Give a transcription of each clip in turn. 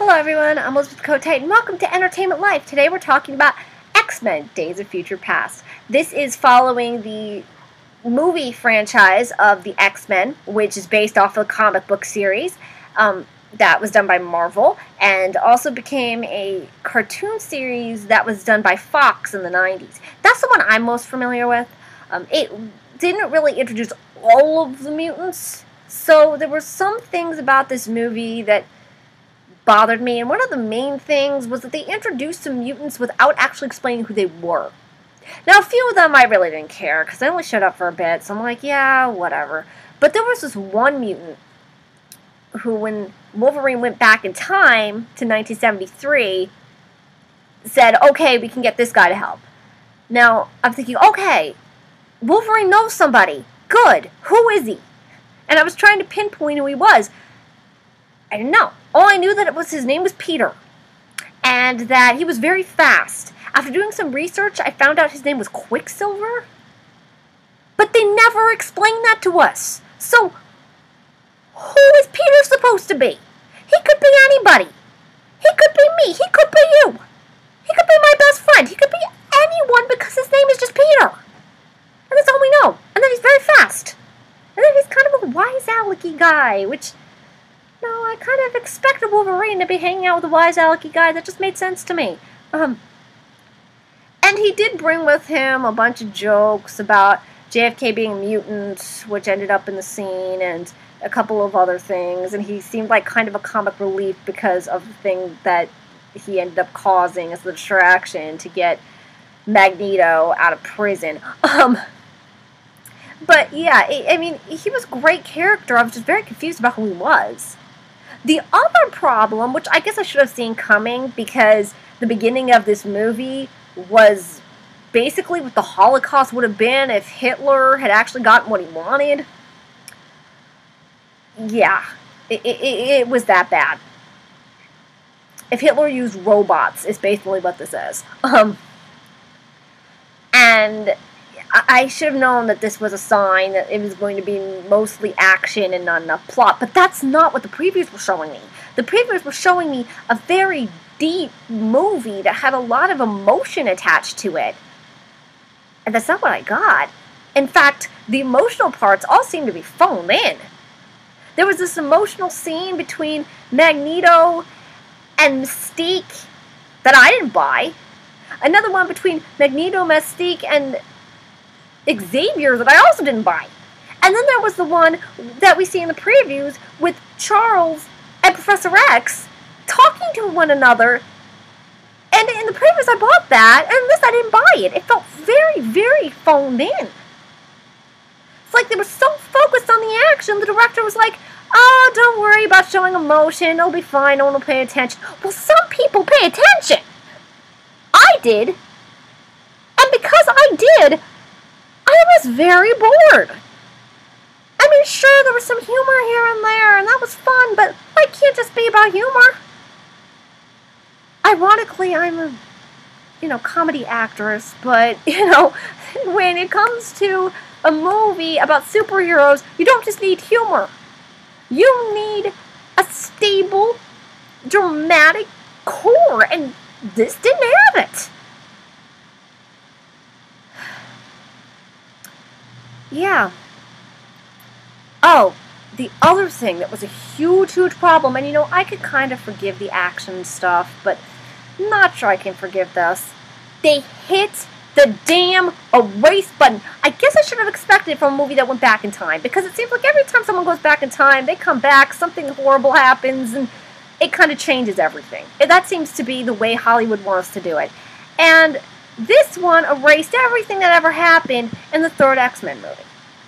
Hello everyone, I'm Elizabeth Cote and welcome to Entertainment Life. Today we're talking about X-Men, Days of Future Past. This is following the movie franchise of the X-Men, which is based off of a comic book series that was done by Marvel, and also became a cartoon series that was done by Fox in the 90s. That's the one I'm most familiar with. It didn't really introduce all of the mutants, so there were some things about this movie that bothered me, and one of the main things was that they introduced some mutants without actually explaining who they were. Now, a few of them I really didn't care, because they only showed up for a bit, so I'm like, yeah, whatever. But there was this one mutant who, when Wolverine went back in time to 1973, said, okay, we can get this guy to help. Now, I'm thinking, okay, Wolverine knows somebody. Good. Who is he? And I was trying to pinpoint who he was. I didn't know. All I knew that his name was Peter, and that he was very fast. After doing some research, I found out his name was Quicksilver, but they never explained that to us. So, who is Peter supposed to be? He could be anybody. He could be me. He could be you. He could be my best friend. He could be anyone because his name is just Peter. And that's all we know. And then he's very fast. And then he's kind of a wise alecky guy, which... no, I kind of expected Wolverine to be hanging out with a wise alecky guy. That just made sense to me. And he did bring with him a bunch of jokes about JFK being a mutant, which ended up in the scene, and a couple of other things. And he seemed like kind of a comic relief because of the thing that he ended up causing as the distraction to get Magneto out of prison. But yeah, I mean, he was a great character. I was just very confused about who he was. The other problem, which I guess I should have seen coming, because the beginning of this movie was basically what the Holocaust would have been if Hitler had actually gotten what he wanted. Yeah, it was that bad. If Hitler used robots, is basically what this is. And I should have known that this was a sign that it was going to be mostly action and not enough plot, but that's not what the previews were showing me. The previews were showing me a very deep movie that had a lot of emotion attached to it. And that's not what I got. In fact, the emotional parts all seem to be phoned in. There was this emotional scene between Magneto and Mystique that I didn't buy. Another one between Magneto, Mystique, and Xavier that I also didn't buy. And then there was the one that we see in the previews with Charles and Professor X talking to one another. And in the previews I bought that, and in this I didn't buy it. It felt very, very phoned in. It's like they were so focused on the action, the director was like, oh, don't worry about showing emotion, it'll be fine, no one will pay attention. Well, some people pay attention. I did. And because I did, I was very bored. I mean, sure, there was some humor here and there, and that was fun, but life can't just be about humor. Ironically, I'm a, comedy actress, but, when it comes to a movie about superheroes, you don't just need humor. You need a stable, dramatic core, and this didn't have it. Yeah. Oh, the other thing that was a huge, huge problem, and I could kind of forgive the action stuff, but not sure I can forgive this. They hit the damn erase button. I guess I should have expected it from a movie that went back in time, because it seems like every time someone goes back in time, they come back, something horrible happens, and it kind of changes everything. And that seems to be the way Hollywood wants to do it. And this one erased everything that ever happened in the third X-Men movie.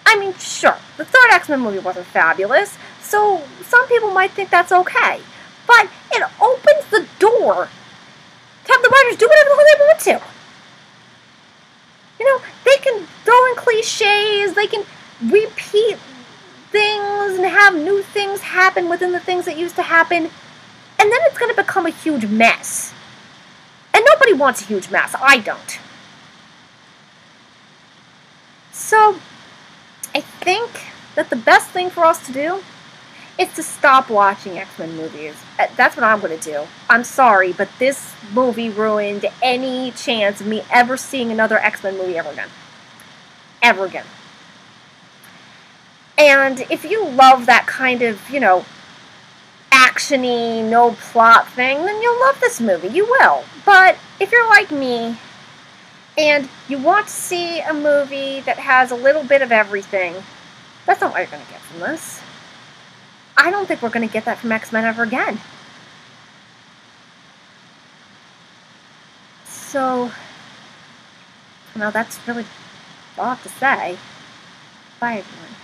I mean, sure, the third X-Men movie wasn't fabulous, so some people might think that's okay. But it opens the door to have the writers do whatever the hell they want to. They can throw in cliches, they can repeat things and have new things happen within the things that used to happen, and then it's going to become a huge mess. And nobody wants a huge mess. I don't. So, I think that the best thing for us to do is to stop watching X-Men movies. That's what I'm going to do. I'm sorry, but this movie ruined any chance of me ever seeing another X-Men movie ever again. Ever again. And if you love that kind of, actiony, no plot thing, then you'll love this movie. You will. But if you're like me and you want to see a movie that has a little bit of everything, that's not what you're going to get from this. I don't think we're going to get that from X-Men ever again. So, that's really all I have to say. Bye, everyone.